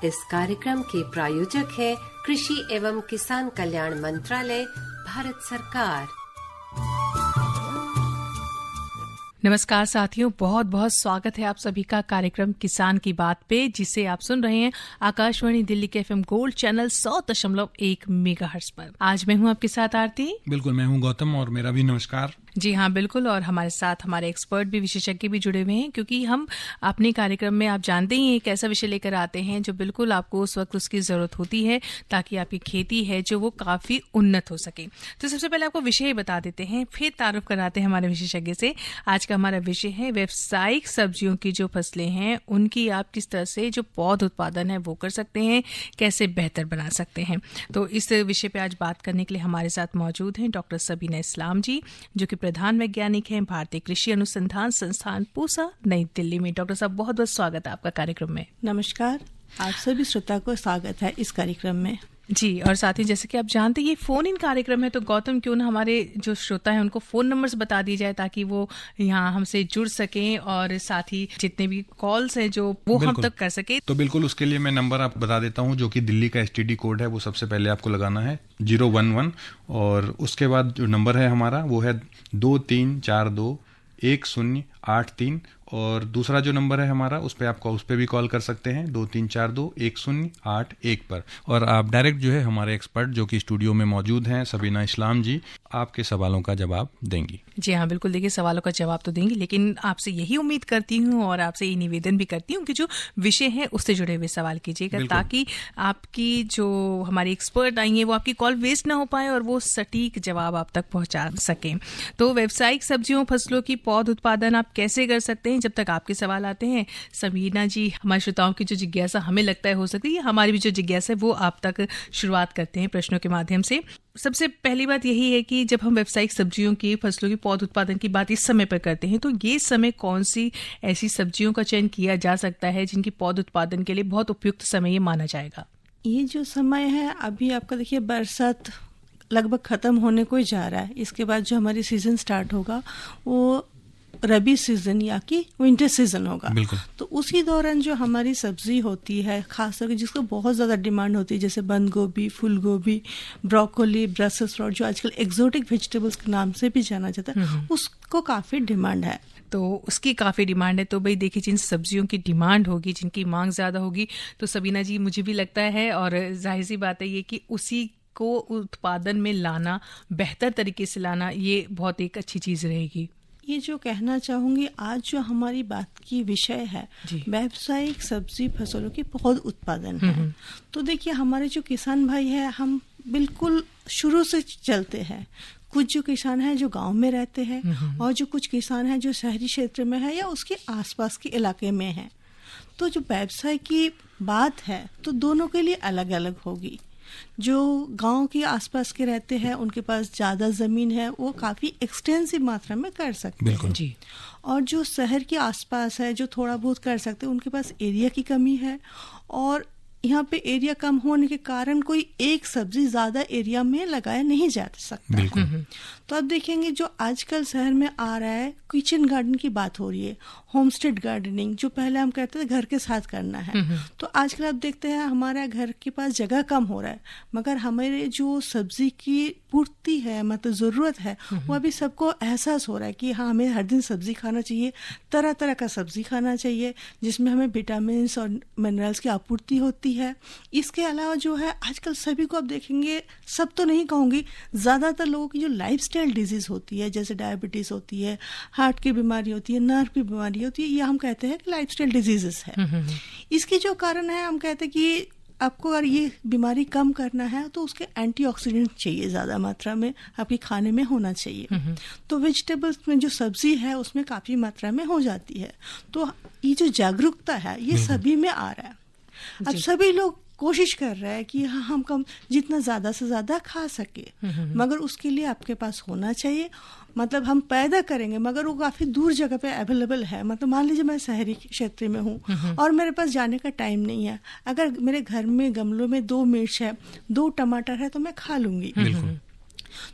इस कार्यक्रम के प्रायोजक है कृषि एवं किसान कल्याण मंत्रालय, भारत सरकार। नमस्कार साथियों, बहुत बहुत स्वागत है आप सभी का कार्यक्रम किसान की बात पे, जिसे आप सुन रहे हैं आकाशवाणी दिल्ली के FM गोल्ड चैनल 100.1 मेगाहर्ट्ज पर। आज मैं हूं आपके साथ आरती। बिल्कुल, मैं हूं गौतम और मेरा भी नमस्कार। जी हाँ, बिल्कुल। और हमारे साथ हमारे एक्सपर्ट भी, विशेषज्ञ भी जुड़े हुए हैं, क्योंकि हम अपने कार्यक्रम में, आप जानते ही, एक ऐसा विषय लेकर आते हैं जो बिल्कुल आपको उस वक्त उसकी जरूरत होती है ताकि आपकी खेती है जो वो काफी उन्नत हो सके। तो सबसे पहले आपको विषय बता देते हैं, फिर तारुफ कराते हैं हमारे विशेषज्ञ से। आज का हमारा विषय है व्यावसायिक सब्जियों की जो फसलें हैं उनकी आप किस तरह से जो पौध उत्पादन है वो कर सकते हैं, कैसे बेहतर बना सकते हैं। तो इस विषय पे आज बात करने के लिए हमारे साथ मौजूद हैं डॉक्टर सबीना इस्लाम जी, जो कि प्रधान वैज्ञानिक हैं भारतीय कृषि अनुसंधान संस्थान पूसा, नई दिल्ली में। डॉक्टर साहब, बहुत बहुत स्वागत है आपका कार्यक्रम में। नमस्कार, आप सभी श्रोता को स्वागत है इस कार्यक्रम में। जी, और साथ ही जैसे कि आप जानते हैं ये फोन इन कार्यक्रम है, तो गौतम क्यों ना हमारे जो श्रोता हैं उनको फोन नंबर्स बता दी जाए ताकि वो यहाँ हमसे जुड़ सकें और साथ ही जितने भी कॉल्स हैं जो वो हम तक कर सके। तो बिल्कुल, उसके लिए मैं नंबर आप बता देता हूँ, जो कि दिल्ली का STD कोड है, वो सबसे पहले आपको लगाना है 011, और उसके बाद जो नंबर है हमारा वो है 23421083, और दूसरा जो नंबर है हमारा उस पर भी कॉल कर सकते हैं 23421081 पर। और आप डायरेक्ट जो है हमारे एक्सपर्ट जो कि स्टूडियो में मौजूद हैं, सबीना इस्लाम जी, आपके सवालों का जवाब देंगी। जी हाँ, बिल्कुल। देखिए, सवालों का जवाब तो देंगी, लेकिन आपसे यही उम्मीद करती हूँ और आपसे ये निवेदन भी करती हूँ कि जो विषय है उससे जुड़े हुए सवाल कीजिएगा, ताकि आपकी जो हमारी एक्सपर्ट आई है वो आपकी कॉल वेस्ट ना हो पाए और वो सटीक जवाब आप तक पहुंचा सकें। तो व्यावसायिक सब्जियों फसलों की पौध उत्पादन आप कैसे कर सकते हैं, जब तक आपके सवाल आते हैं सबीना जी हमारे श्रोताओं की जो जिज्ञासा हमें लगता है हो सकती है, हमारी भी जो जिज्ञासा है वो आप तक शुरुआत करते हैं प्रश्नों के माध्यम से। सबसे पहली बात यही है कि जब हम व्यावसायिक सब्जियों की फसलों की पौध उत्पादन की बात इस समय पर करते हैं, तो ये समय कौन सी ऐसी सब्जियों का चयन किया जा सकता है जिनकी पौध उत्पादन के लिए बहुत उपयुक्त समय ये माना जाएगा? ये जो समय है अभी आपका, देखिए, बरसात लगभग खत्म होने को ही जा रहा है। इसके बाद जो हमारी सीजन स्टार्ट होगा वो रबी सीजन या कि विंटर सीजन होगा। तो उसी दौरान जो हमारी सब्जी होती है, खास करके जिसको बहुत ज़्यादा डिमांड होती है, जैसे बंद गोभी, फूल गोभी, ब्रोकोली, ब्रसेल्स स्प्राउट, जो आजकल एक्सोटिक वेजिटेबल्स के नाम से भी जाना जाता है, उसको काफ़ी डिमांड है। तो उसकी काफ़ी डिमांड है। तो भाई देखिए, जिन सब्जियों की डिमांड होगी, जिनकी मांग ज़्यादा होगी, तो सबीना जी मुझे भी लगता है, और जाहिर सी बात है ये कि उसी को उत्पादन में लाना, बेहतर तरीके से लाना, ये बहुत एक अच्छी चीज़ रहेगी। ये जो कहना चाहूंगी, आज जो हमारी बात की विषय है व्यावसायिक सब्जी फसलों की पौध उत्पादन है। तो देखिए, हमारे जो किसान भाई है, हम बिल्कुल शुरू से चलते हैं। कुछ जो किसान हैं जो गांव में रहते हैं, और जो कुछ किसान हैं जो शहरी क्षेत्र में है या उसके आसपास के इलाके में है। तो जो व्यवसाय की बात है तो दोनों के लिए अलग अलग होगी। जो गांव के आसपास के रहते हैं उनके पास ज़्यादा ज़मीन है, वो काफ़ी एक्सटेंसिव मात्रा में कर सकते हैं जी। और जो शहर के आसपास है, जो थोड़ा बहुत कर सकते हैं, उनके पास एरिया की कमी है, और यहाँ पे एरिया कम होने के कारण कोई एक सब्जी ज़्यादा एरिया में लगाया नहीं जा सकता है। तो आप देखेंगे जो आजकल शहर में आ रहा है, किचन गार्डन की बात हो रही है, होमस्टेड गार्डनिंग, जो पहले हम कहते थे घर के साथ करना है। तो आजकल आप देखते हैं हमारा घर के पास जगह कम हो रहा है, मगर हमारे जो सब्जी की पूर्ति है, मतलब ज़रूरत है, वो अभी सबको एहसास हो रहा है कि हाँ, हमें हर दिन सब्जी खाना चाहिए, तरह तरह का सब्जी खाना चाहिए, जिसमें हमें विटामिन और मिनरल्स की आपूर्ति होती है। इसके अलावा जो है आजकल सभी को आप देखेंगे, सब तो नहीं कहूँगी, ज़्यादातर लोगों की जो लाइफस्टाइल डिजीज़ होती है, जैसे डायबिटीज़ होती है, हार्ट की बीमारी होती है, नर्व की बीमारी होती है, ये हम कहते हैं कि लाइफस्टाइल डिजीजेस है। इसकी जो कारण है, हम कहते हैं कि आपको अगर ये बीमारी कम करना है तो उसके एंटीऑक्सीडेंट चाहिए, ज़्यादा मात्रा में आपके खाने में होना चाहिए। तो वेजिटेबल्स में जो सब्जी है उसमें काफ़ी मात्रा में हो जाती है। तो ये जो जागरूकता है ये सभी में आ रहा है। अब सभी लोग कोशिश कर रहे हैं कि हाँ, हम कम जितना ज़्यादा से ज़्यादा खा सके, मगर उसके लिए आपके पास होना चाहिए। मतलब हम पैदा करेंगे मगर वो काफ़ी दूर जगह पे अवेलेबल है। मतलब मान लीजिए मैं शहरी क्षेत्र में हूँ और मेरे पास जाने का टाइम नहीं है, अगर मेरे घर में गमलों में 2 मिर्च है, 2 टमाटर है तो मैं खा लूँगी।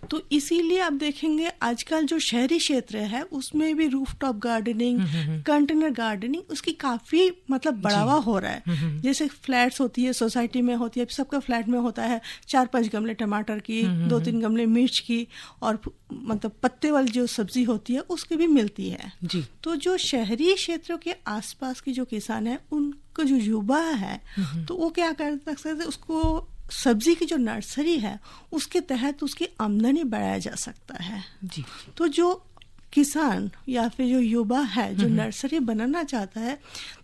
तो इसीलिए आप देखेंगे आजकल जो शहरी क्षेत्र है उसमें भी रूफटॉप गार्डनिंग, कंटेनर गार्डनिंग उसकी काफी मतलब बढ़ावा हो रहा है। जैसे फ्लैट्स होती है, सोसाइटी में होती है, सबका फ्लैट में होता है 4-5 गमले टमाटर की, 2-3 गमले मिर्च की, और मतलब पत्ते वाली जो सब्जी होती है उसकी भी मिलती है जी। तो जो शहरी क्षेत्रों के आसपास की जो किसान है उनको जो युवा है तो वो क्या कर सकते हैं, उसको सब्जी की जो नर्सरी है उसके तहत उसकी आमदनी बढ़ाया जा सकता है जी। तो जो किसान या फिर जो युवा है जो नर्सरी बनाना चाहता है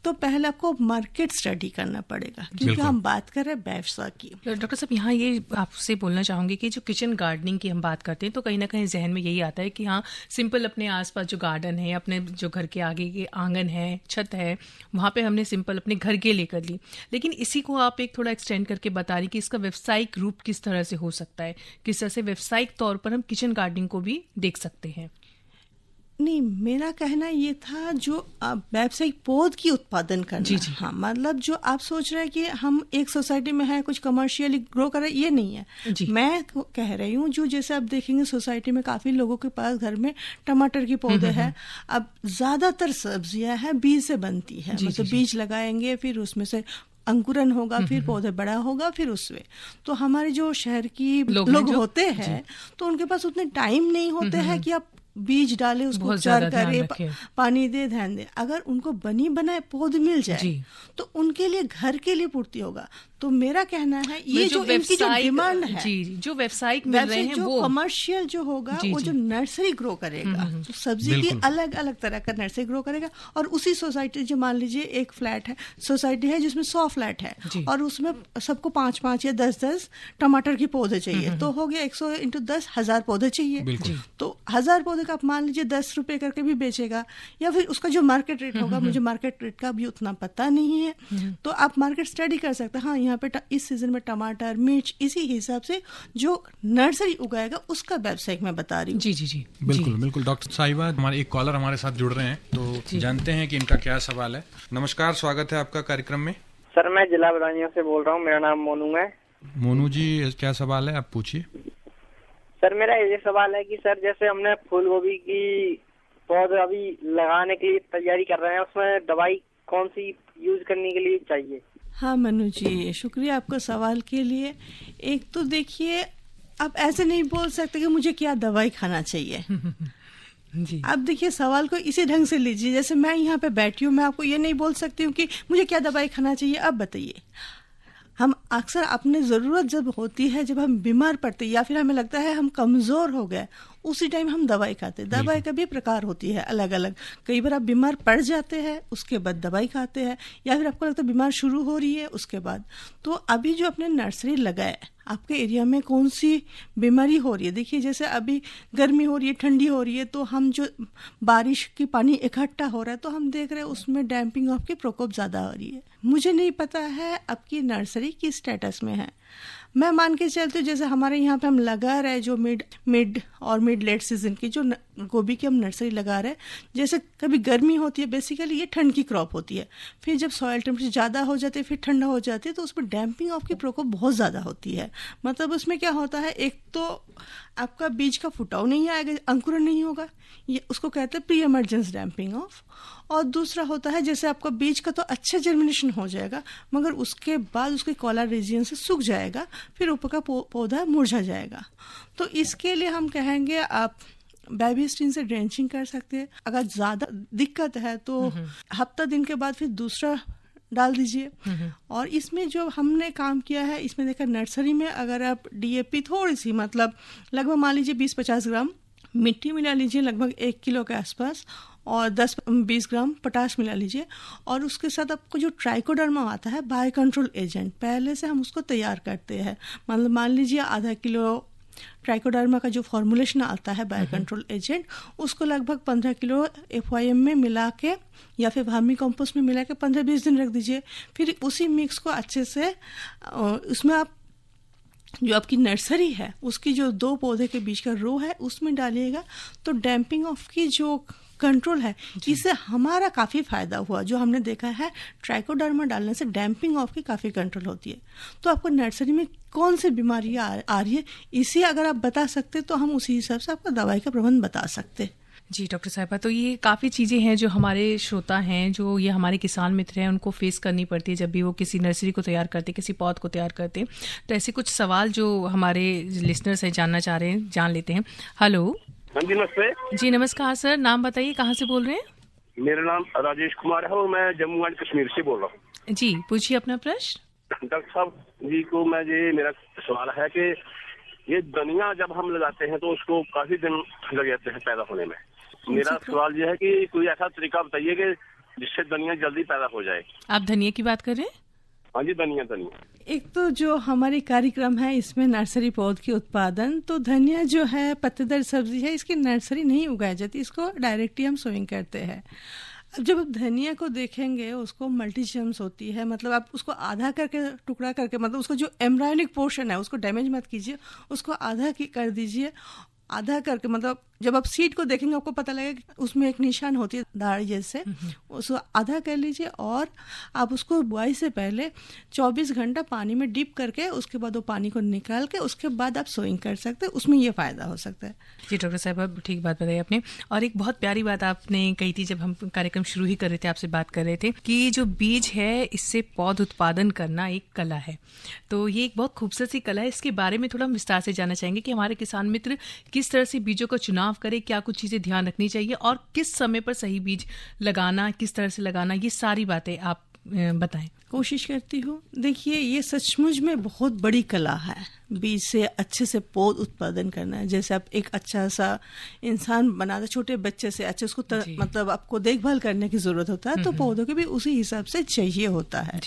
तो पहले आपको मार्केट स्टडी करना पड़ेगा, क्योंकि हम बात कर रहे हैं व्यवसाय की। डॉक्टर साहब, यहाँ ये आपसे बोलना चाहूंगी कि जो किचन गार्डनिंग की हम बात करते हैं तो कहीं ना कहीं जहन में यही आता है कि हाँ सिंपल अपने आसपास जो गार्डन है, अपने जो घर के आगे के आंगन है, छत है, वहाँ पे हमने सिंपल अपने घर के लिए कर ली। लेकिन इसी को आप एक थोड़ा एक्सटेंड करके बता रही कि इसका व्यावसायिक रूप किस तरह से हो सकता है, किस तरह से व्यावसायिक तौर पर हम किचन गार्डनिंग को भी देख सकते हैं। नहीं, मेरा कहना ये था जो व्यावसायिक पौध की उत्पादन करना जी। हाँ, मतलब जो आप सोच रहे हैं कि हम एक सोसाइटी में है कुछ कमर्शियली ग्रो कर रहे हैं, ये नहीं है जी। मैं कह रही हूँ जो जैसे आप देखेंगे सोसाइटी में काफी लोगों के पास घर में टमाटर की पौधे हैं। अब ज्यादातर सब्जियां हैं बीज से बनती है, मतलब बीज लगाएंगे फिर उसमें से अंकुरन होगा, फिर पौधे बड़ा होगा, फिर उसमें तो हमारे जो शहर की लोग होते हैं तो उनके पास उतने टाइम नहीं होते हैं कि आप बीज डाले, उसको उपचार करे, पानी दे, ध्यान दे। अगर उनको बनी बनाए पौध मिल जाए तो उनके लिए घर के लिए पूर्ति होगा। तो मेरा कहना है ये जो इनकी जो डिमांड है जी, जो व्यवसायिक मिल रहे हैं जो वो कमर्शियल जो होगा वो जो नर्सरी ग्रो करेगा, तो सब्जी की अलग अलग तरह का नर्सरी ग्रो करेगा। और उसी सोसाइटी जो मान लीजिए एक फ्लैट है, सोसाइटी है जिसमें 100 फ्लैट है और उसमें सबको 5-5 या 10-10 टमाटर के पौधे चाहिए, तो हो गया 100 × 10 1000 पौधे चाहिए। तो 1000 पौधे का आप मान लीजिए 10 रुपए करके भी बेचेगा, या फिर उसका जो मार्केट रेट होगा, मुझे मार्केट रेट का भी उतना पता नहीं है, तो आप मार्केट स्टडी कर सकते हैं। हाँ, यहाँ पे इस सीजन में टमाटर, मिर्च, इसी हिसाब से जो नर्सरी उगाएगा उसका व्यवसायिक मैं बता रही हूँ। जी जी जी, बिल्कुल डॉक्टर साहिबा, हमारे एक कॉलर हमारे साथ जुड़ रहे हैं तो जानते हैं कि इनका क्या सवाल है। नमस्कार, स्वागत है आपका कार्यक्रम में। सर, मैं जिला बदायूं से बोल रहा हूँ, मेरा नाम मोनू है। मोनू जी, क्या सवाल है, आप पूछिए। सर, मेरा ये सवाल है कि सर जैसे हमने फूल गोभी की पौधे अभी लगाने के लिए तैयारी कर रहे हैं, उसमें दवाई कौन सी यूज करने के लिए चाहिए? हाँ मनु जी, शुक्रिया आपका सवाल के लिए। एक तो देखिए, आप ऐसे नहीं बोल सकते कि मुझे क्या दवाई खाना चाहिए जी। आप देखिए सवाल को इसी ढंग से लीजिए, जैसे मैं यहाँ पे बैठी हूँ, मैं आपको ये नहीं बोल सकती हूँ कि मुझे क्या दवाई खाना चाहिए, अब बताइए। हम अक्सर अपने ज़रूरत जब होती है, जब हम बीमार पड़ते या फिर हमें लगता है हम कमज़ोर हो गए, उसी टाइम हम दवाई खाते हैं। दवाई का भी प्रकार होती है अलग अलग। कई बार आप बीमार पड़ जाते हैं, उसके बाद दवाई खाते हैं, या फिर आपको लगता है बीमार शुरू हो रही है उसके बाद। तो अभी जो अपने नर्सरी लगाए, आपके एरिया में कौन सी बीमारी हो रही है, देखिए जैसे अभी गर्मी हो रही है, ठंडी हो रही है, तो हम जो बारिश की पानी इकट्ठा हो रहा है तो हम देख रहे हैं उसमें डैम्पिंग ऑफ की प्रकोप ज़्यादा हो रही है। मुझे नहीं पता है आपकी नर्सरी किस स्टेटस में है। मैं मान के चलती हूँ जैसे हमारे यहाँ पे हम लगा रहे हैं जो मिड और मिड लेट सीजन की जो गोभी की हम नर्सरी लगा रहे हैं, जैसे कभी गर्मी होती है, बेसिकली ये ठंड की क्रॉप होती है, फिर जब सॉइल टेम्परेचर ज़्यादा हो जाती है, फिर ठंडा हो जाती है, तो उसमें डैम्पिंग ऑफ की प्रकोप बहुत ज़्यादा होती है। मतलब उसमें क्या होता है, एक तो आपका बीज का फुटाव नहीं आएगा, अंकुरण नहीं होगा, ये उसको कहते हैं प्री इमर्जेंस डैम्पिंग ऑफ। और दूसरा होता है जैसे आपका बीज का तो अच्छा जर्मिनेशन हो जाएगा, मगर उसके बाद उसके कॉलर रीजन से सूख जाएगा, फिर ऊपर का पौधा मुरझा जाएगा। तो इसके लिए हम कहेंगे आप बेबीस्टीन से ड्रेंचिंग कर सकते हैं। अगर ज़्यादा दिक्कत है तो हफ्ता दिन के बाद फिर दूसरा डाल दीजिए। और इसमें जो हमने काम किया है, इसमें देखा नर्सरी में अगर आप DAP थोड़ी सी, मतलब लगभग मान लीजिए 20-50 ग्राम मिट्टी मिला लीजिए, लगभग 1 किलो के आसपास, और 10-20 ग्राम पोटाश मिला लीजिए। और उसके साथ आपको जो ट्राइकोडर्मा आता है, बायो कंट्रोल एजेंट, पहले से हम उसको तैयार करते हैं। मतलब मान लीजिए आधा किलो ट्राइकोडर्मा का जो फॉर्मुलेशन आता है बायो कंट्रोल एजेंट, उसको लगभग 15 किलो FYM में मिला के या फिर वर्मी कंपोस्ट में मिला के 15-20 दिन रख दीजिए। फिर उसी मिक्स को अच्छे से उसमें आप जो आपकी नर्सरी है उसकी जो 2 पौधे के बीच का रो है उसमें डालिएगा, तो डैम्पिंग ऑफ की जो कंट्रोल है, इससे हमारा काफ़ी फ़ायदा हुआ। जो हमने देखा है ट्राइकोडर्मा डालने से डैम्पिंग ऑफ की काफ़ी कंट्रोल होती है। तो आपको नर्सरी में कौन सी बीमारियाँ आ रही है, इसे अगर आप बता सकते तो हम उसी हिसाब से आपको दवाई का प्रबंध बता सकते। जी डॉक्टर साहिबा, तो ये काफ़ी चीज़ें हैं जो हमारे श्रोता हैं, जो ये हमारे किसान मित्र हैं, उनको फेस करनी पड़ती है जब भी वो किसी नर्सरी को तैयार करते, किसी पौध को तैयार करते। तो ऐसे कुछ सवाल जो हमारे लिसनर्स हैं जानना चाह रहे हैं, जान लेते हैं। हेलो। हाँ जी, नमस्ते जी नमस्कार सर, नाम बताइए, कहाँ से बोल रहे हैं? मेरा नाम राजेश कुमार है और मैं जम्मू एंड कश्मीर से बोल रहा हूँ। जी पूछिए अपना प्रश्न। डॉक्टर साहब जी को मैं ये मेरा सवाल है कि ये धनिया जब हम लगाते हैं तो उसको काफी दिन लग जाते हैं पैदा होने में। मेरा सवाल ये है कि कोई ऐसा तरीका बताइए कि जिससे धनिया जल्दी पैदा हो जाए। आप धनिया की बात कर रहे हैं? हाँ जी, धनिया। एक तो जो हमारी कार्यक्रम है इसमें नर्सरी पौध की उत्पादन, तो धनिया जो है पत्तेदार सब्जी है, इसकी नर्सरी नहीं उगाई जाती, इसको डायरेक्टली हम सोइंग करते हैं। अब जब आप धनिया को देखेंगे उसको मल्टीजम्स होती है, मतलब आप उसको आधा करके टुकड़ा करके, मतलब उसको जो एम्ब्रायोनिक पोर्शन है उसको डैमेज मत कीजिए, उसको आधा कर दीजिए। आधा करके मतलब जब आप सीड को देखेंगे आपको पता लगेगा कि उसमें एक निशान होती है दाढ़ जैसे, उसको आधा कर लीजिए और आप उसको बुआई से पहले 24 घंटा पानी में डिप करके उसके बाद वो पानी को निकाल के उसके बाद आप सोइंग कर सकते हैं, उसमें ये फ़ायदा हो सकता है। जी डॉक्टर साहब, ठीक बात बताई आपने। और एक बहुत प्यारी बात आपने कही थी जब हम कार्यक्रम शुरू ही कर रहे थे, आपसे बात कर रहे थे कि जो बीज है इससे पौध उत्पादन करना एक कला है। तो ये एक बहुत खूबसूरत सी कला है, इसके बारे में थोड़ा विस्तार से जानना चाहेंगे कि हमारे किसान मित्र किस तरह से बीजों का चुनाव करें, क्या कुछ चीजें ध्यान रखनी चाहिए और किस समय पर सही बीज लगाना, किस तरह से लगाना, ये सारी बातें आप बताएं। कोशिश करती हूँ। देखिए, ये सचमुच में बहुत बड़ी कला है, बीज से अच्छे से पौध उत्पादन करना है। जैसे आप एक अच्छा सा इंसान बनाते, छोटे बच्चे से अच्छे उसको मतलब आपको देखभाल करने की जरूरत होता है, तो पौधों के भी उसी हिसाब से चाहिए होता है।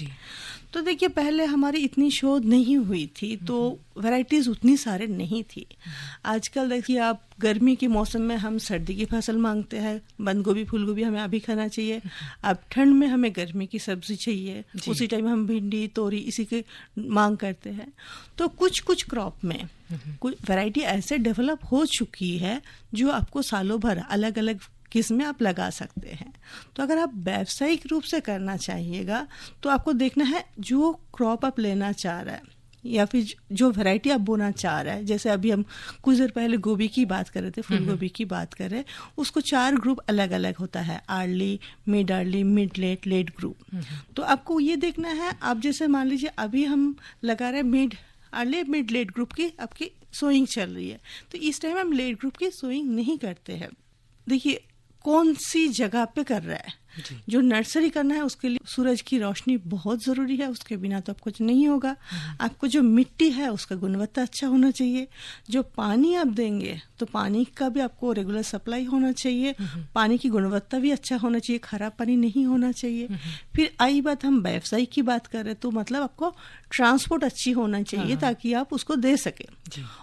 तो देखिए, पहले हमारी इतनी शोध नहीं हुई थी तो वैरायटीज उतनी सारे नहीं थी। आजकल देखिए आप गर्मी के मौसम में हम सर्दी की फसल मांगते हैं, बंद गोभी फूल गोभी हमें अभी खाना चाहिए। अब ठंड में हमें गर्मी की सब्जी चाहिए, उसी टाइम हम भिंडी तोरी इसी की मांग करते हैं। तो कुछ कुछ क्रॉप में कुछ वैरायटी ऐसे डेवलप हो चुकी है जो आपको सालों भर अलग अलग किस्में आप लगा सकते हैं। तो अगर आप व्यावसायिक रूप से करना चाहिएगा तो आपको देखना है जो क्रॉप आप लेना चाह रहा है या फिर जो वैरायटी आप बोना चाह रहा है। जैसे अभी हम कुछ देर पहले गोभी की बात कर रहे थे, फूल गोभी की बात कर रहे, उसको 4 ग्रुप अलग अलग होता है, early, mid late, late group. तो आपको ये देखना है, आप जैसे मान लीजिए अभी हम लगा रहे हैं मिड लेट ग्रुप की आपकी सोइंग चल रही है, तो इस टाइम हम लेट ग्रुप की सोइंग नहीं करते हैं। देखिए कौन सी जगह पे कर रहा है। जो नर्सरी करना है उसके लिए सूरज की रोशनी बहुत जरूरी है, उसके बिना तो कुछ नहीं होगा। आपको जो मिट्टी है उसका गुणवत्ता अच्छा होना चाहिए। जो पानी आप देंगे तो पानी का भी आपको रेगुलर सप्लाई होना चाहिए, पानी की गुणवत्ता भी अच्छा होना चाहिए, खराब पानी नहीं होना चाहिए। फिर आई बात हम व्यवसाय की बात कर रहे, तो मतलब आपको ट्रांसपोर्ट अच्छी होना चाहिए ताकि आप उसको दे सके।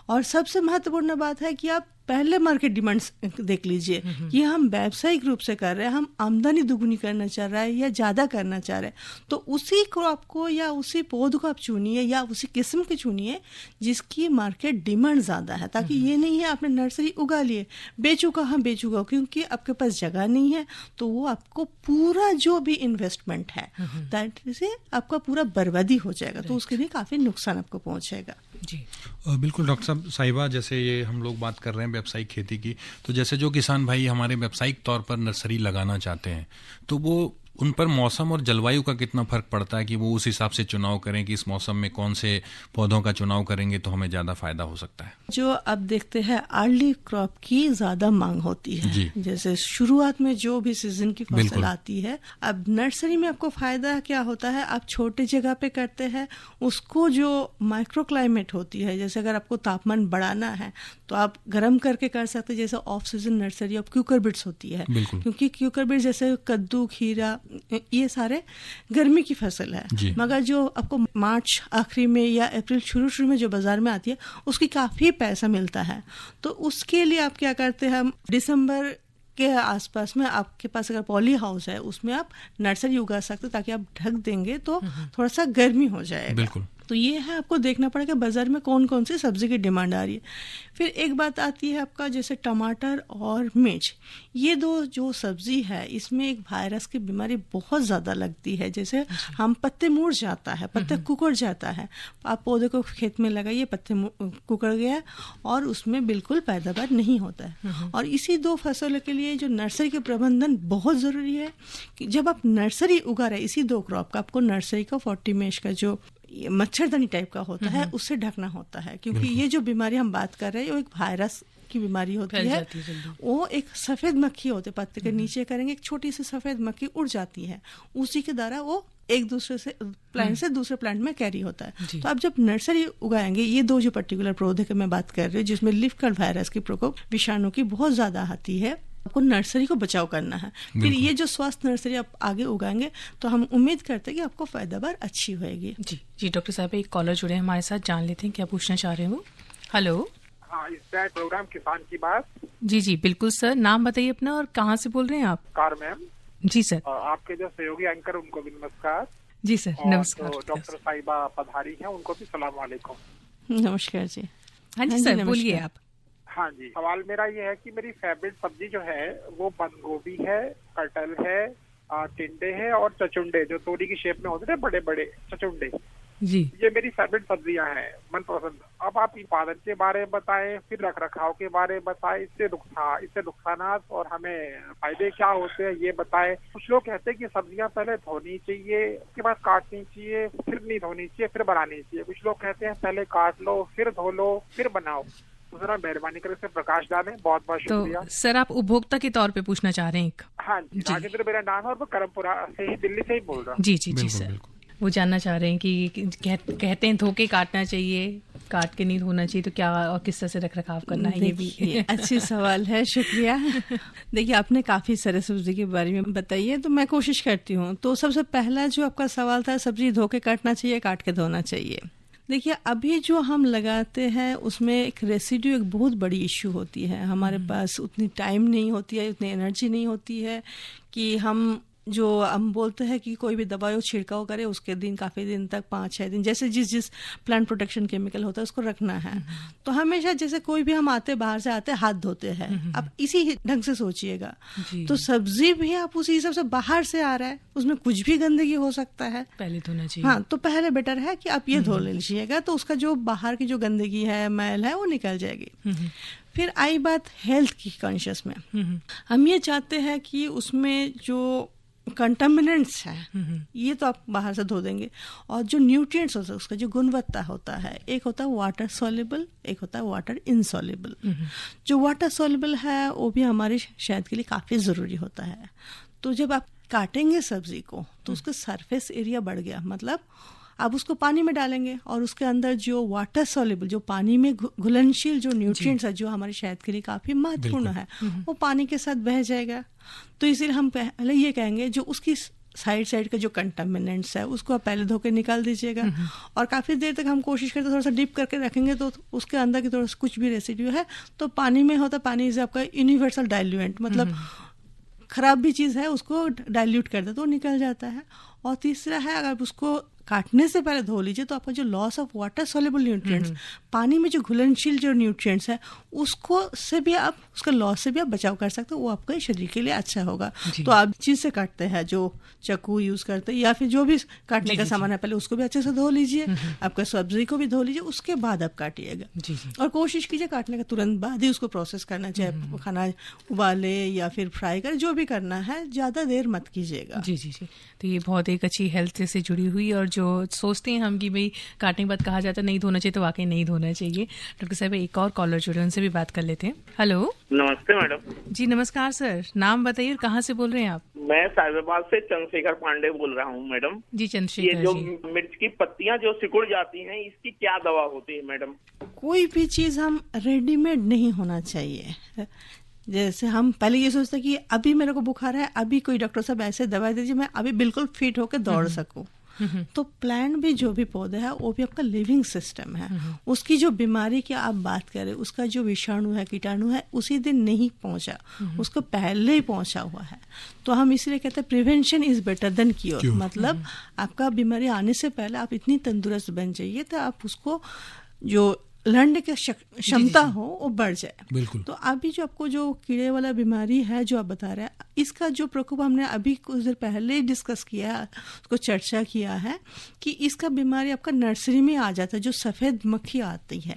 और सबसे महत्वपूर्ण बात है कि आप पहले मार्केट डिमांड्स देख लीजिए कि हम व्यावसायिक रूप से कर रहे हैं, हम आमदनी दुगुनी करना चाह रहे हैं या ज़्यादा करना चाह रहे हैं, तो उसी क्रॉप को या उसी पौध को आप चुनिए या उसी किस्म के चुनिए जिसकी मार्केट डिमांड ज़्यादा है। ताकि ये नहीं है आपने नर्सरी उगा लिए, बेचूंगा क्योंकि आपके पास जगह नहीं है, तो वो आपको पूरा जो भी इन्वेस्टमेंट है दैट से आपका पूरा बर्बादी हो जाएगा, तो उसके लिए काफ़ी नुकसान आपको पहुँचेगा। जी बिल्कुल डॉक्टर साहब। साहिबा, जैसे ये हम लोग बात कर रहे हैं व्यावसायिक खेती की, तो जैसे जो किसान भाई हमारे व्यावसायिक तौर पर नर्सरी लगाना चाहते हैं तो वो उन पर मौसम और जलवायु का कितना फर्क पड़ता है कि वो उस हिसाब से चुनाव करें कि इस मौसम में कौन से पौधों का चुनाव करेंगे तो हमें ज्यादा फायदा हो सकता है? जो अब देखते हैं अर्ली क्रॉप की ज्यादा मांग होती है। जैसे शुरुआत में जो भी सीजन की फसल आती है, अब नर्सरी में आपको फायदा क्या होता है, आप छोटे जगह पे करते हैं, उसको जो माइक्रो क्लाइमेट होती है, जैसे अगर आपको तापमान बढ़ाना है तो आप गर्म करके कर सकते हैं। जैसे ऑफ सीजन नर्सरी ऑफ क्यूकरबिट्स होती है, क्योंकि क्यूकरबिट्स जैसे कद्दू, खीरा, ये सारे गर्मी की फसल है। मगर जो आपको मार्च आखिरी में या अप्रैल शुरू में जो बाजार में आती है उसकी काफी पैसा मिलता है। तो उसके लिए आप क्या करते हैं, हम दिसंबर के आसपास में आपके पास अगर पॉली हाउस है उसमें आप नर्सरी उगा सकते, ताकि आप ढक देंगे तो थोड़ा सा गर्मी हो जाएगा। तो ये है, आपको देखना पड़ेगा बाजार में कौन कौन सी सब्जी की डिमांड आ रही है। फिर एक बात आती है आपका जैसे टमाटर और मिर्च, ये दो जो सब्जी है इसमें एक वायरस की बीमारी बहुत ज़्यादा लगती है। जैसे हम पत्ते मुड़ जाता है, पत्ते कुकड़ जाता है, आप पौधे को खेत में लगाइए, पत्ते कुकड़ गया और उसमें बिल्कुल पैदावार नहीं होता है। और इसी दो फसलों के लिए जो नर्सरी के प्रबंधन बहुत ज़रूरी है कि जब आप नर्सरी उगा रहे इसी दो क्रॉप का, आपको नर्सरी का 40 मेश का जो मच्छरदानी टाइप का होता है उससे ढकना होता है, क्योंकि ये जो बीमारी हम बात कर रहे हैं वो एक वायरस की बीमारी होती है। वो एक सफेद मक्खी होती है, पत्ते के नीचे करेंगे एक छोटी सी सफेद मक्खी उड़ जाती है, उसी के द्वारा वो एक दूसरे से प्लांट से दूसरे प्लांट में कैरी होता है। तो आप जब नर्सरी उगाएंगे, ये दो जो पर्टिकुलर पौधे के मैं बात कर रही हूँ जिसमें लीफ कर्ल वायरस की प्रकोप विषाणु की बहुत ज्यादा आती है, आपको नर्सरी को बचाव करना है। फिर ये जो स्वस्थ नर्सरी आप आगे उगाएंगे तो हम उम्मीद करते हैं कि आपको पैदावार अच्छी होगी। जी डॉक्टर साहब, एक कॉलर जुड़े हैं हमारे साथ, जान लेते हैं क्या पूछना चाह रहे हो। हेलो। हाँ, इस प्रोग्राम किसान की बात। जी बिल्कुल सर, नाम बताइए अपना और कहाँ से बोल रहे हैं आप। कार मैम। जी सर। आपके जो सहयोगी एंकर उनको भी नमस्कार। जी सर नमस्कार। तो डॉक्टर साहिबा पधारी हैं, उनको भी सलाम वालेकुम। नमस्कार जी। हाँ जी सर, बोलिए आप। हाँ जी, सवाल मेरा ये है कि मेरी फेवरेट सब्जी जो है वो बंद गोभी है, कटहल है, टिंडे है और चचुंडे, जो तोरी की शेप में होते हैं बड़े बड़े चचुंडे जी, ये मेरी फेवरेट सब्जियां हैं, मनपसंद। अब आप उत्पादन के बारे में बताएं, फिर रख रखाव के बारे में बताएं, इससे नुकसानात और हमें फायदे क्या होते हैं ये बताएं। कुछ लोग कहते हैं कि सब्जियां पहले धोनी चाहिए, उसके बाद काटनी चाहिए, फिर नहीं धोनी चाहिए, फिर बनानी चाहिए। कुछ लोग कहते हैं पहले काट लो, फिर धो लो, फिर बनाओ। तो जरा मेहरबानी कर इस प्रकाश डालें। बहुत बहुत शुक्रिया। तो सर आप उपभोक्ता के तौर पे पूछना चाह रहे हैं? हाँ जी, राजेंद्र मेरा नाम है और मैं करमपुरा से ही, दिल्ली से ही बोल रहा हूँ। जी सर, वो जानना चाह रहे हैं कि कहते हैं धो के काटना चाहिए, काट के नहीं धोना चाहिए, तो क्या और किस तरह से रख रखाव करना है, ये भी अच्छी सवाल है, शुक्रिया। देखिए आपने काफी सारे सब्जी के बारे में बताई है, तो मैं कोशिश करती हूँ। तो सबसे पहला जो आपका सवाल था, सब्जी धो के काटना चाहिए, काट के धोना चाहिए। देखिए अभी जो हम लगाते हैं उसमें एक रेसिड्यू एक बहुत बड़ी इश्यू होती है। हमारे पास उतनी टाइम नहीं होती है, उतनी एनर्जी नहीं होती है कि हम बोलते हैं कि कोई भी दवाई छिड़काव करे, उसके दिन काफ़ी दिन तक 5-6 दिन जैसे जिस प्लांट प्रोटेक्शन केमिकल होता है उसको रखना है। तो हमेशा जैसे कोई भी हम बाहर से आते हाथ धोते हैं, आप इसी ढंग से सोचिएगा। तो सब्जी भी आप उसी हिसाब से बाहर से आ रहा है, उसमें कुछ भी गंदगी हो सकता है, पहले धोना चाहिए। हाँ, तो पहले बेटर है कि आप ये धो लीजिएगा, तो उसका जो बाहर की जो गंदगी है, मैल है, वो निकल जाएगी। फिर आई बात हेल्थ की कॉन्शियस में, हम ये चाहते हैं कि उसमें जो कंटामिनेंट्स हैं ये तो आप बाहर से धो देंगे, और जो न्यूट्रिएंट्स होता है उसका जो गुणवत्ता होता है, एक होता है वाटर सॉल्युबल, एक होता है वाटर इनसॉल्युबल। जो वाटर सॉल्युबल है वो भी हमारी सेहत के लिए काफ़ी ज़रूरी होता है। तो जब आप काटेंगे सब्जी को तो उसका सरफेस एरिया बढ़ गया, मतलब आप उसको पानी में डालेंगे और उसके अंदर जो वाटर सॉल्युबल, जो पानी में घुलनशील जो न्यूट्रिएंट्स है, जो हमारी सेहत के लिए काफ़ी महत्वपूर्ण है, वो पानी के साथ बह जाएगा। तो इसीलिए हम पहले ये कहेंगे जो उसकी साइड के जो कंटामिनेंट्स है उसको आप पहले धो के निकाल दीजिएगा, और काफ़ी देर तक हम कोशिश करते थोड़ा सा डिप करके रखेंगे तो उसके अंदर की थोड़ा सा कुछ भी रेसिड्यू है तो पानी में होता है, पानी से आपका यूनिवर्सल डाइल्यूएंट, मतलब खराब भी चीज़ है उसको डाइल्यूट कर दे तो निकल जाता है। और तीसरा है, अगर उसको काटने से पहले धो लीजिए तो आपका जो loss of water soluble nutrients, पानी में जो घुलनशील जो न्यूट्रिएंट्स है उसको से भी आप, उसका लॉस से भी आप बचाव कर सकते हो, वो आपके शरीर के लिए अच्छा होगा। तो आप चीज़ से काटते हैं, जो चाकू यूज करते हैं या फिर जो भी काटने का सामान है, पहले उसको भी अच्छे से धो लीजिए, आपका सब्जी को भी धो लीजिए, उसके बाद आप काटिएगा। और कोशिश कीजिए काटने के तुरंत बाद ही उसको प्रोसेस करना, चाहे खाना उबाले या फिर फ्राई करे, जो भी करना है, ज़्यादा देर मत कीजिएगा। जी। तो ये बहुत एक अच्छी हेल्थ से जुड़ी हुई, और जो सोचते हैं हम कि भाई काटने के बाद कहा जाता है नहीं धोना चाहिए, तो वाकई नहीं धोना चाहिए। डॉक्टर साहब एक और कॉलर जुड़े, उनसे भी बात कर लेते हैं। हेलो। नमस्ते मैडम। जी नमस्कार सर, नाम बताइए और कहाँ से बोल रहे हैं आप? मैं साहिबाबाद से चंद्रशेखर पांडे बोल रहा हूँ मैडम। जी चंद्रशेखर, ये जो मिर्च की पत्तियां जो सिकुड़ जाती हैं, इसकी क्या दवा होती है मैडम? कोई भी चीज हम रेडीमेड नहीं होना चाहिए। जैसे हम पहले ये सोचते कि अभी मेरे को बुखार है, अभी कोई डॉक्टर साहब ऐसे दवाई दीजिए मैं अभी बिल्कुल फिट होकर दौड़ सकूं, तो प्लांट भी जो भी पौधा है वो भी आपका लिविंग सिस्टम है। उसकी जो बीमारी की आप बात करें, उसका जो विषाणु है, कीटाणु है, उसी दिन नहीं पहुंचा, उसको पहले ही पहुंचा हुआ है। तो हम इसलिए कहते हैं prevention is better than cure. मतलब आपका बीमारी आने से पहले आप इतनी तंदुरुस्त बन जाइए तो आप उसको जो लड़ने की क्षमता हो वो बढ़ जाए। बिल्कुल। तो अभी जो आपको जो कीड़े वाला बीमारी है जो आप बता रहे हैं, इसका जो प्रकोप हमने अभी कुछ देर पहले ही डिस्कस किया है, उसको चर्चा किया है कि इसका बीमारी आपका नर्सरी में आ जाता है, जो सफ़ेद मक्खी आती है।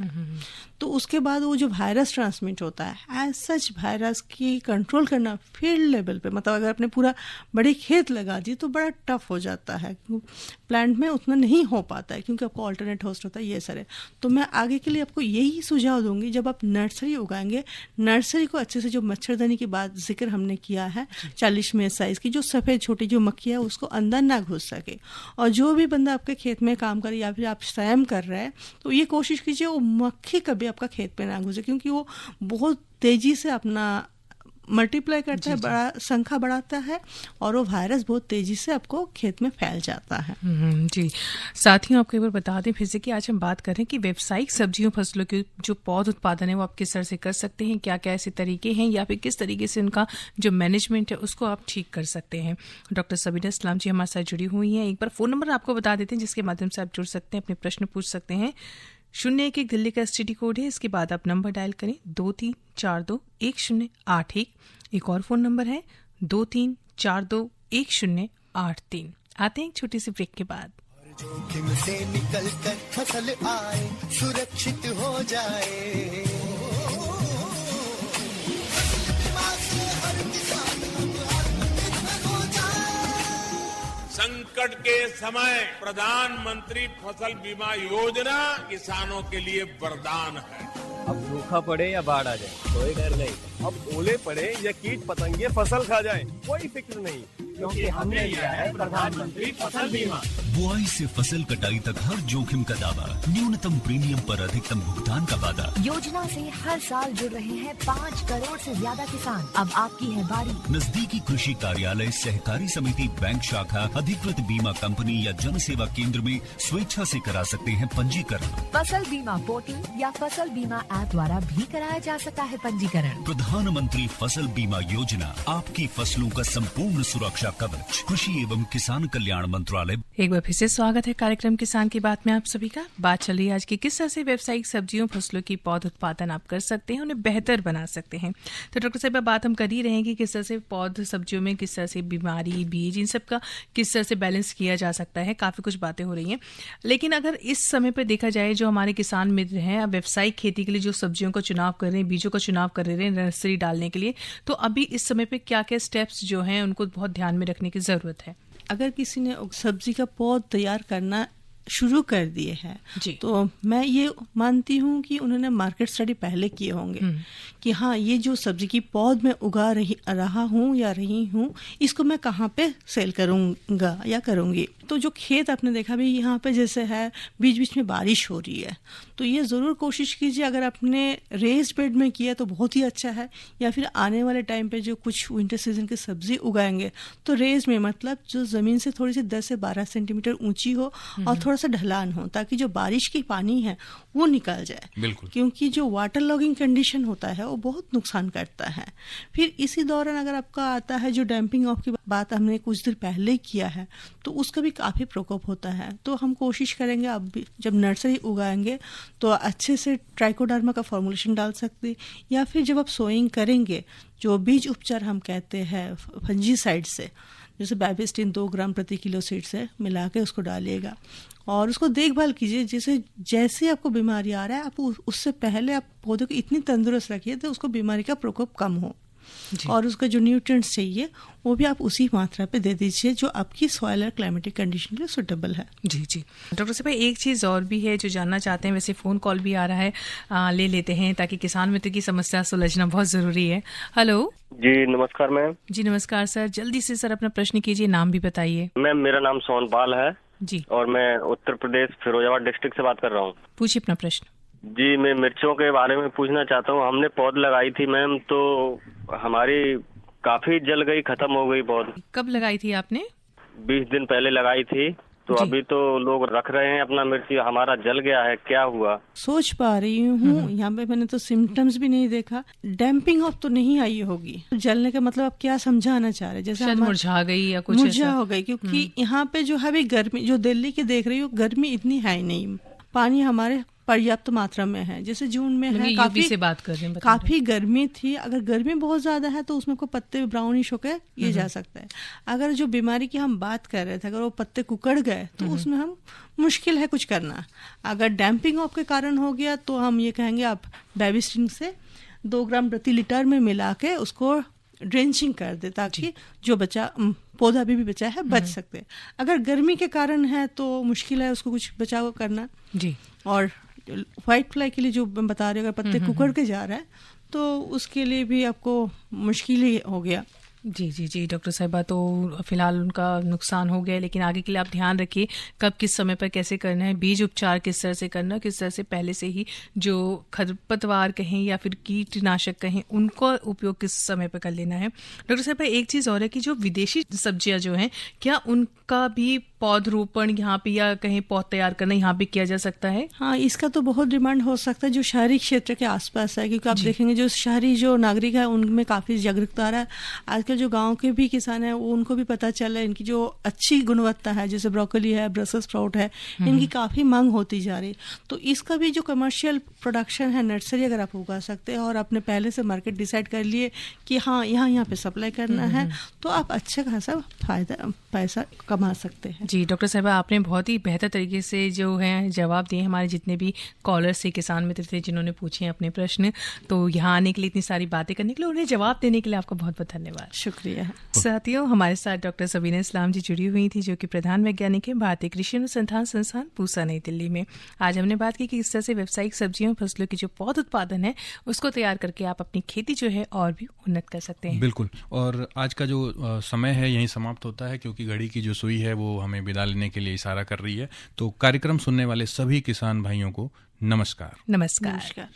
तो उसके बाद वो जो वायरस ट्रांसमिट होता है, एज सच वायरस की कंट्रोल करना फील्ड लेवल पे, मतलब अगर आपने पूरा बड़े खेत लगा दी तो बड़ा टफ हो जाता है, प्लांट में उतना नहीं हो पाता है क्योंकि आपको ऑल्टरनेट होस्ट होता है, ये सारे। तो मैं आगे के लिए आपको यही सुझाव दूंगी, जब आप नर्सरी उगाएंगे, नर्सरी को अच्छे से, जो मच्छरदानी की बात जिक्र हमने किया है 40 में साइज की, जो सफ़ेद छोटी जो मक्खी है उसको अंदर ना घुस सके। और जो भी बंदा आपके खेत में काम करे या फिर आप स्वयं कर रहे हैं, तो ये कोशिश कीजिए वो मक्खी कभी आपका खेत पे ना घुसे, क्योंकि वो बहुत तेजी से अपना मल्टीप्लाई करता है, बड़ा संख्या बढ़ाता है और वो वायरस बहुत तेजी से आपको खेत में फैल जाता है। जी, साथियों आपको एक बार बता दें फिर से कि आज हम बात कर रहे हैं कि व्यावसायिक सब्जियों फसलों के जो पौध उत्पादन है वो आप किस तरह से कर सकते हैं, क्या क्या ऐसे तरीके हैं या फिर किस तरीके से उनका जो मैनेजमेंट है उसको आप ठीक कर सकते हैं। डॉक्टर सबीना इस्लाम जी हमारे साथ जुड़ी हुई हैं। एक बार फ़ोन नंबर आपको बता देते हैं जिसके माध्यम से आप जुड़ सकते हैं, अपने प्रश्न पूछ सकते हैं। 01 दिल्ली का STD कोड है, इसके बाद आप नंबर डायल करें 23421081। एक और फोन नंबर है 23421083। आते हैं एक छोटी सी ब्रेक के बाद। जोखिम से निकल कर फसल आए, सुरक्षित हो जाए, संकट के समय प्रधानमंत्री फसल बीमा योजना किसानों के लिए वरदान है। अब सूखा पड़े या बाढ़ आ जाए कोई डर नहीं, अब ओले पड़े या कीट पतंगे फसल खा जाए कोई फिक्र नहीं, क्योंकि हमने लिया है प्रधानमंत्री फसल बीमा। बुआई से फसल कटाई तक हर जोखिम का दावा, न्यूनतम प्रीमियम पर अधिकतम भुगतान का वादा। योजना से हर साल जुड़ रहे हैं 5 करोड़ से ज्यादा किसान। अब आपकी है बारी। नजदीकी कृषि कार्यालय, सहकारी समिति, बैंक शाखा, अधिकृत बीमा कंपनी या जन सेवा केंद्र में स्वेच्छा से करा सकते हैं पंजीकरण। फसल बीमा पोर्टल या फसल बीमा ऐप द्वारा भी कराया जा सकता है पंजीकरण। प्रधानमंत्री फसल बीमा योजना, आपकी फसलों का संपूर्ण सुरक्षा कवच, कृषि एवं किसान कल्याण मंत्रालय। एक बार फिर से स्वागत है कार्यक्रम किसान की बात में आप सभी का। बात चल रही है आज की किस तरह से व्यावसायिक सब्जियों फसलों की पौध उत्पादन आप कर सकते हैं, उन्हें बेहतर बना सकते हैं। तो डॉक्टर साहब बात हम कर ही रहे हैं कि किस तरह से पौध सब्जियों में किस तरह से बीमारी, बीज, इन सब का किस तरह से बैलेंस किया जा सकता है। काफी कुछ बातें हो रही हैं, लेकिन अगर इस समय पर देखा जाए जो हमारे किसान मित्र हैं व्यावसायिक खेती के लिए जो सब्जियों का चुनाव कर रहे हैं, बीजों का चुनाव कर रहे हैं नर्सरी डालने के लिए, तो अभी इस समय पे क्या क्या स्टेप्स जो हैं उनको बहुत ध्यान में रखने की जरूरत है। अगर किसी ने सब्जी का पौध तैयार करना शुरू कर दिए हैं तो मैं ये मानती हूँ कि उन्होंने मार्केट स्टडी पहले किए होंगे कि हाँ ये जो सब्जी की पौध मैं उगा रहा हूँ या रही हूँ, इसको मैं कहाँ पे सेल करूँगा या करूँगी। तो जो खेत आपने देखा भी यहाँ पे जैसे है बीच बीच में बारिश हो रही है, तो ये ज़रूर कोशिश कीजिए, अगर आपने रेस्ड बेड में किया तो बहुत ही अच्छा है, या फिर आने वाले टाइम पे जो कुछ विंटर सीजन की सब्जी उगाएंगे तो रेस्ड में मतलब जो ज़मीन से थोड़ी सी 10 से 12 सेंटीमीटर ऊंची हो और थोड़ा सा ढलान हो, ताकि जो बारिश की पानी है वो निकल जाए। बिल्कुल, क्योंकि जो वाटर लॉगिंग कंडीशन होता है वो बहुत नुकसान करता है। फिर इसी दौरान अगर आपका आता है जो डैम्पिंग ऑफ की बात हमने कुछ देर पहले किया है, तो उसका भी काफ़ी प्रकोप होता है। तो हम कोशिश करेंगे अब जब नर्सरी उगाएंगे तो अच्छे से ट्राइकोडर्मा का फॉर्मुलेशन डाल सकते, या फिर जब आप सोइंग करेंगे जो बीज उपचार हम कहते हैं फंजीसाइड से, जैसे बैबिस्टिन 2 ग्राम प्रति किलो सीड से मिला के उसको डालिएगा और उसको देखभाल कीजिए। जैसे आपको बीमारी आ रहा है आप उससे पहले आप पौधे को इतनी तंदुरुस्त रखिए तो उसको बीमारी का प्रकोप कम हो, और उसका जो न्यूट्रिएंट्स चाहिए वो भी आप उसी मात्रा पे दे दीजिए जो आपकी सॉइल और क्लाइमेटिक कंडीशन के लिए सुटेबल है। जी जी डॉक्टर साहब, एक चीज़ और भी है जो जानना चाहते हैं, वैसे फ़ोन कॉल भी आ रहा है, ले लेते हैं ताकि किसान मित्र की समस्या सुलझना बहुत ज़रूरी है। हेलो जी नमस्कार मैम। जी नमस्कार सर, जल्दी से सर अपना प्रश्न कीजिए, नाम भी बताइए। मैम मेरा नाम सोनपाल है जी, और मैं उत्तर प्रदेश फिरोजाबाद डिस्ट्रिक्ट से बात कर रहा हूँ। पूछिए अपना प्रश्न। जी मैं मिर्चों के बारे में पूछना चाहता हूँ। हमने पौध लगाई थी मैम, तो हमारी काफी जल गई, खत्म हो गई पौध। कब लगाई थी आपने? 20 दिन पहले लगाई थी, तो अभी तो लोग रख रहे हैं अपना मिर्ची, हमारा जल गया है, क्या हुआ? सोच पा रही हूँ, यहाँ पे मैंने तो सिम्टम्स भी नहीं देखा, डैम्पिंग ऑफ तो नहीं आई होगी। जलने का मतलब आप क्या समझाना चाह रहे हैं? जैसे मुरझा गई या कुछ मुरझा हो गई, क्योंकि यहाँ पे जो है गर्मी, जो दिल्ली की देख रही हूँ, गर्मी इतनी है नहीं, पानी हमारे पर्याप्त मात्रा में है। जैसे जून में है काफी से बात कर रहे हैं, काफी गर्मी थी, अगर गर्मी बहुत ज्यादा है तो उसमें को पत्ते ब्राउनिश होकर ये जा सकता है। अगर जो बीमारी की हम बात कर रहे थे, अगर वो पत्ते कुकड़ गए तो उसमें हम मुश्किल है कुछ करना। अगर डैम्पिंग ऑफ के कारण हो गया तो हम ये कहेंगे आप बेबिस्टिन से 2 ग्राम प्रति लीटर में मिला के उसको ड्रेंचिंग कर दे, ताकि जो बचा पौधा भी बचा है बच सकते। अगर गर्मी के कारण है तो मुश्किल है उसको कुछ बचाव करना जी। और व्हाइट फ्लाई के लिए जो मैं बता रही हूँ, अगर पत्ते कुकड़ के जा रहा है तो उसके लिए भी आपको मुश्किल ही हो गया। जी जी जी डॉक्टर साहिबा, तो फिलहाल उनका नुकसान हो गया, लेकिन आगे के लिए आप ध्यान रखिए कब किस समय पर कैसे करना है, बीज उपचार किस तरह से करना, किस तरह से पहले से ही जो खरपतवार कहें या फिर कीटनाशक कहें उनका उपयोग किस समय पर कर लेना है। डॉक्टर साहिबा, एक चीज़ और है कि जो विदेशी सब्जियां जो हैं, क्या उनका भी पौधरोपण यहाँ पे या कहीं पौध तैयार करना यहाँ पे किया जा सकता है? हाँ, इसका तो बहुत डिमांड हो सकता है जो शहरी क्षेत्र के आसपास है, क्योंकि आप देखेंगे जो शहरी जो नागरिक है उनमें काफी जागरूकता है। आजकल जो गांव के भी किसान हैं उनको भी पता चला इनकी जो अच्छी गुणवत्ता है, जैसे ब्रोकली है, ब्रसेल्स स्प्राउट है, इनकी काफी मांग होती जा रही। तो इसका भी जो कमर्शियल प्रोडक्शन है, नर्सरी अगर आप उगा सकते हैं और आपने पहले से मार्केट डिसाइड कर लिए कि हाँ यहाँ पे सप्लाई करना है, तो आप अच्छा खासा पैसा कमा सकते हैं। जी डॉक्टर साहिबा, आपने बहुत ही बेहतर तरीके से जो है जवाब दिए हमारे जितने भी कॉलर्स थे, किसान मित्र थे जिन्होंने पूछे अपने प्रश्न। तो यहाँ आने के लिए, इतनी सारी बातें करने के लिए, उन्हें जवाब देने के लिए आपका बहुत बहुत धन्यवाद। शुक्रिया। साथियों, हमारे साथ डॉक्टर सबीना इस्लाम जी जुड़ी हुई थी, जो कि प्रधान वैज्ञानिक है भारतीय कृषि अनुसंधान संस्थान पूसा, नई दिल्ली में। आज हमने बात की कि किस तरह से व्यावसायिक सब्जियों फसलों की जो पौध उत्पादन है उसको तैयार करके आप अपनी खेती जो है और भी उन्नत कर सकते हैं। बिल्कुल। और आज का जो समय है यहीं समाप्त होता है, क्योंकि घड़ी की जो सुई है वो हमें विदा लेने के लिए इशारा कर रही है। तो कार्यक्रम सुनने वाले सभी किसान भाइयों को नमस्कार। नमस्कार।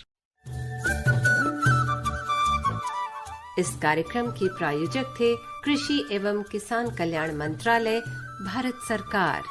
इस कार्यक्रम के प्रायोजक थे कृषि एवं किसान कल्याण मंत्रालय, भारत सरकार।